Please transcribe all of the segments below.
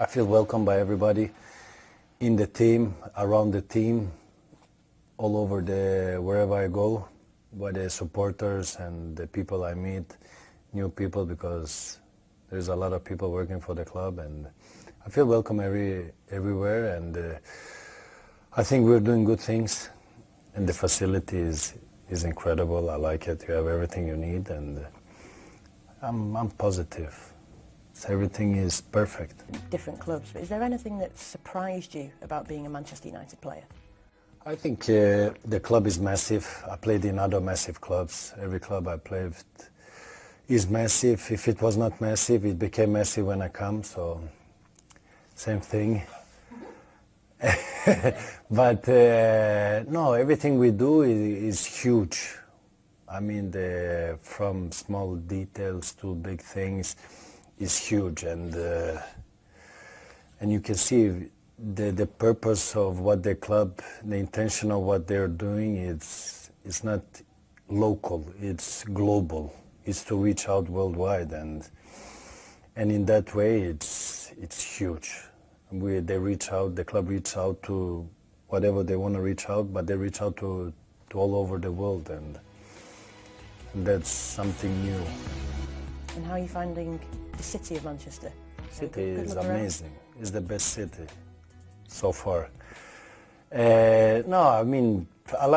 I feel welcome by everybody in the team, around the team, all over wherever I go, by the supporters and the people I meet, new people, because there's a lot of people working for the club, and I feel welcome everywhere, and I think we're doing good things, and the facility is incredible. I like it. You have everything you need, and I'm positive. Everything is perfect. Different clubs, but is there anything that surprised you about being a Manchester United player? I think the club is massive. I played in other massive clubs. Every club I played is massive. If it was not massive, it became massive when I come, so same thing. But no, everything we do is huge. I mean, from small details to big things is huge, and you can see the purpose of what the club, the intention of what they're doing, it's not local, it's global. It's to reach out worldwide, and in that way it's huge. They reach out, the club reach out to whatever they want to reach out, but they reach out to all over the world, and that's something new. And how are you finding the city of Manchester? City is amazing. It's the best city so far. No, I mean, I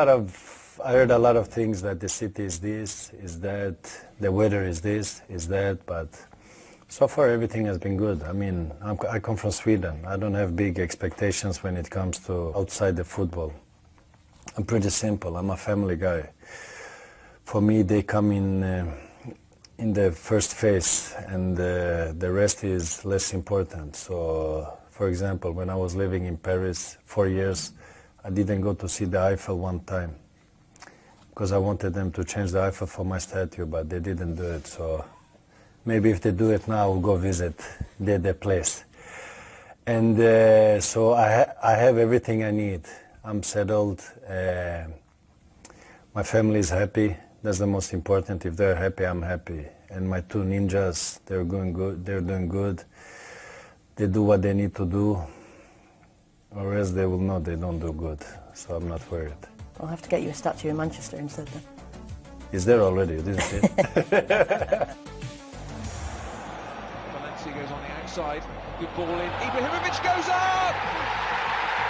heard a lot of things that the city is this, is that, the weather is this, is that, but so far everything has been good. I mean, I come from Sweden. I don't have big expectations when it comes to outside the football. I'm pretty simple. I'm a family guy. For me, they come in the first phase, and the rest is less important. So, for example, when I was living in Paris 4 years, I didn't go to see the Eiffel one time because I wanted them to change the Eiffel for my statue, but they didn't do it. So maybe if they do it now, I'll go visit the place. And so I have everything I need. I'm settled. My family is happy. That's the most important. If they're happy, I'm happy. And my two ninjas, they're doing good. They're doing good. They do what they need to do, or else they will know they don't do good. So I'm not worried. I'll have to get you a statue in Manchester instead then. Is there already? You didn't see it? Valencia goes on the outside. Good ball in. Ibrahimovic goes up!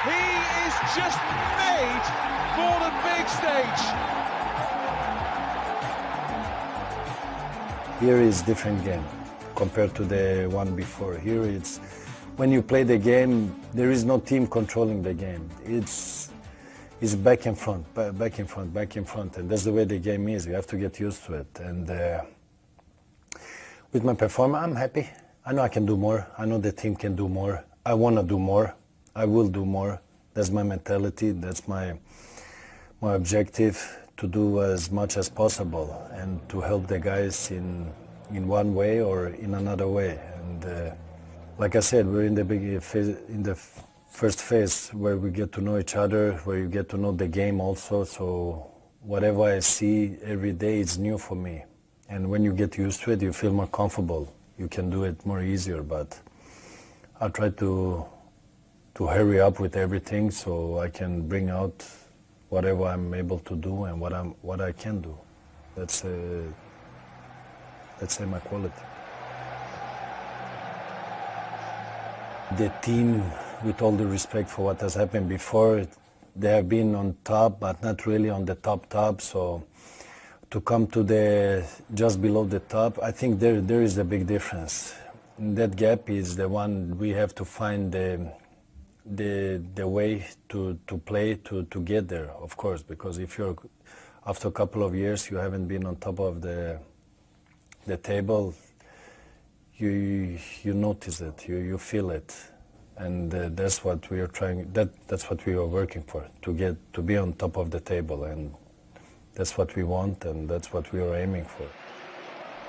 He is just made for the big stage. Here is different game compared to the one before. Here it's, when you play the game, there is no team controlling the game. It's back and front, back and front, back and front, and that's the way the game is. You have to get used to it. And with my performance, I'm happy. I know I can do more. I know the team can do more. I want to do more. I will do more. That's my mentality. That's my objective, to do as much as possible and to help the guys in one way or in another way. And like I said, we're in the first phase where we get to know each other, where you get to know the game also. So whatever I see every day is new for me. And when you get used to it, you feel more comfortable. You can do it more easier. But I try to hurry up with everything so I can bring out whatever I'm able to do and what I can do. That's let's say my quality. The team, with all the respect for what has happened before, they have been on top, but not really on the top. So to come to just below the top, I think there is a big difference. That gap is the one we have to find the way to play to get there, of course, because if you're, after a couple of years, you haven't been on top of the table, you notice it, you feel it, and that's what we are trying. That's what we are working for, to be on top of the table, and that's what we want, and that's what we are aiming for.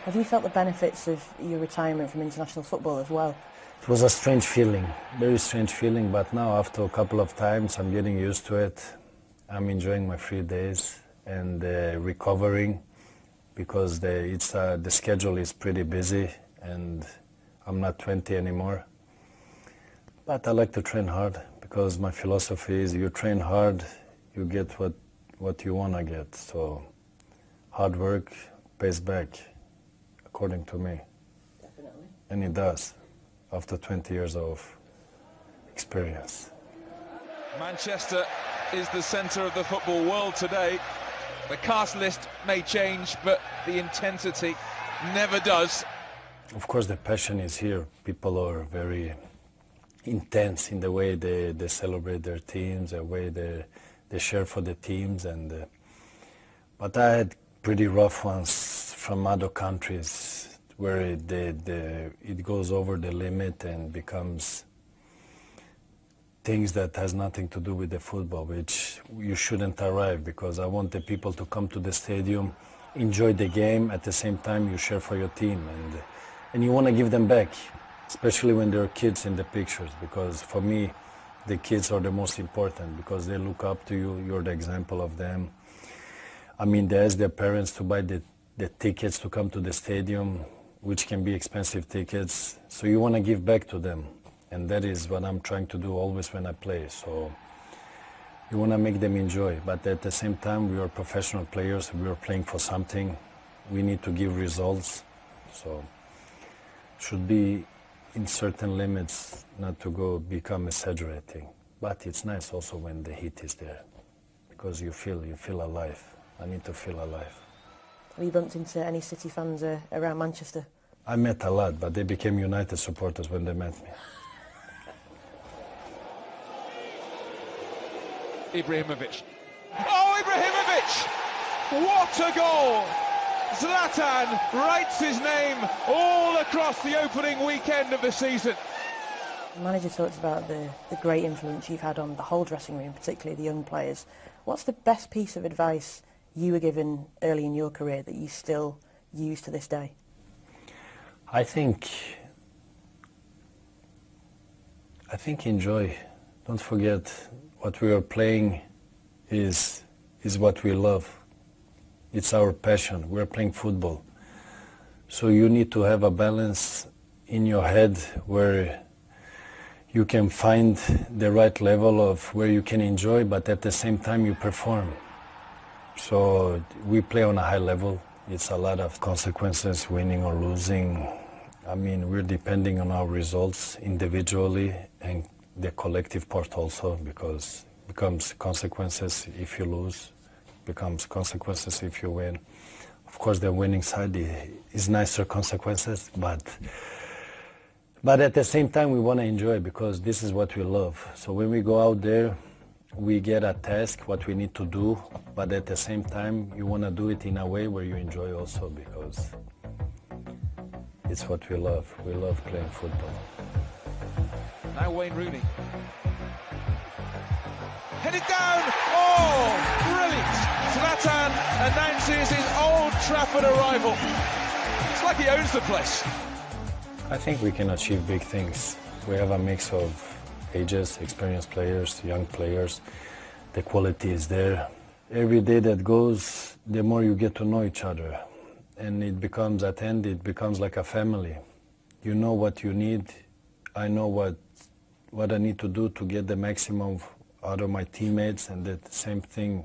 Have you felt the benefits of your retirement from international football as well? It was a strange feeling, very strange feeling, but now after a couple of times I'm getting used to it. I'm enjoying my free days and recovering, because the schedule is pretty busy and I'm not 20 anymore. But I like to train hard because my philosophy is you train hard, you get what you want to get. So hard work pays back, according to me. Definitely. And it does, after 20 years of experience. Manchester is the centre of the football world today. The cast list may change, but the intensity never does. Of course, the passion is here. People are very intense in the way they celebrate their teams, the way they share for the teams. But I had pretty rough ones from other countries where it goes over the limit and becomes things that has nothing to do with the football, which you shouldn't arrive, because I want the people to come to the stadium, enjoy the game, at the same time you share for your team, and you want to give them back, especially when there are kids in the pictures, because for me the kids are the most important, because they look up to you, you're the example of them. I mean, they ask their parents to buy the tickets to come to the stadium, which can be expensive tickets, so you want to give back to them. And that is what I'm trying to do always when I play. So you want to make them enjoy, but at the same time we are professional players, we are playing for something, we need to give results, so should be in certain limits, not to become exaggerating. But it's nice also when the heat is there, because you feel alive. I need to feel alive. Have you bumped into any City fans around Manchester? I met a lot, but they became United supporters when they met me. Ibrahimovic. Oh, Ibrahimovic! What a goal! Zlatan writes his name all across the opening weekend of the season. The manager talks about the great influence you've had on the whole dressing room, particularly the young players. What's the best piece of advice you were given early in your career that you still use to this day? I think enjoy. Don't forget, what we are playing is what we love. It's our passion. We're playing football. So you need to have a balance in your head where you can find the right level of where you can enjoy, but at the same time you perform. So we play on a high level. It's a lot of consequences, winning or losing. I mean, we're depending on our results individually and the collective part also, because it becomes consequences if you lose, becomes consequences if you win. Of course, the winning side is nicer consequences, but at the same time we want to enjoy, because this is what we love. So when we go out there, we get a task, what we need to do, but at the same time you want to do it in a way where you enjoy also, because it's what we love. We love playing football. Now Wayne Rooney. Headed down! Oh, brilliant! Zlatan announces his Old Trafford arrival. It's like he owns the place. I think we can achieve big things. We have a mix of ages, experienced players, young players. The quality is there. Every day that goes, the more you get to know each other. And it becomes, at the end, it becomes like a family. You know what you need. I know what I need to do to get the maximum out of my teammates, and the same thing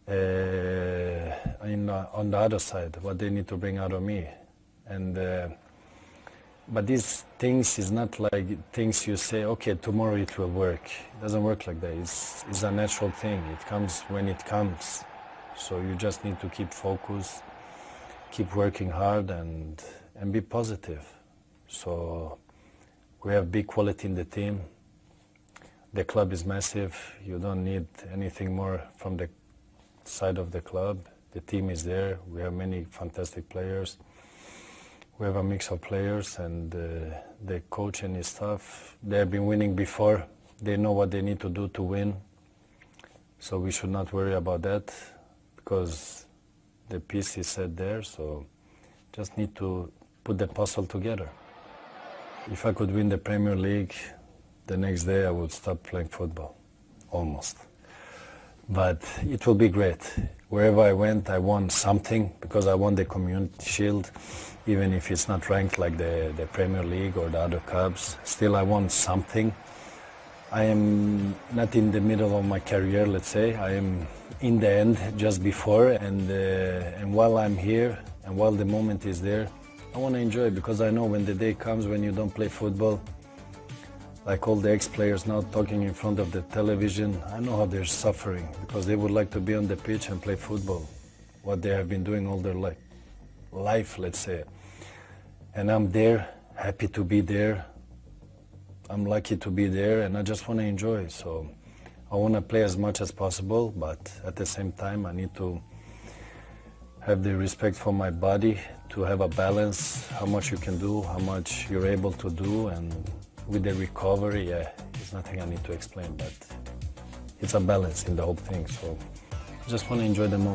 on the other side, what they need to bring out of me. And but these things is not like things you say, okay, tomorrow it will work. It doesn't work like that. It's a natural thing. It comes when it comes. So you just need to keep focused, keep working hard, and be positive. So we have big quality in the team. The club is massive. You don't need anything more from the side of the club. The team is there. We have many fantastic players. We have a mix of players, and the coach and his staff, they have been winning before. They know what they need to do to win. So we should not worry about that, because the piece is set there. So just need to put the puzzle together. If I could win the Premier League, the next day I would stop playing football, almost. But it will be great. Wherever I went, I won something, because I won the Community Shield, even if it's not ranked like the Premier League or the other cups. Still, I won something. I am not in the middle of my career, let's say. I am in the end, just before, and while I'm here, and while the moment is there, I want to enjoy it, because I know when the day comes when you don't play football, like all the ex-players now talking in front of the television, I know how they're suffering, because they would like to be on the pitch and play football, what they have been doing all their life, let's say. And I'm there, happy to be there. I'm lucky to be there, and I just want to enjoy. So I want to play as much as possible, but at the same time I need to have the respect for my body, to have a balance, how much you can do, how much you're able to do, and with the recovery, yeah, it's nothing I need to explain, but it's a balance in the whole thing. So I just want to enjoy the moment.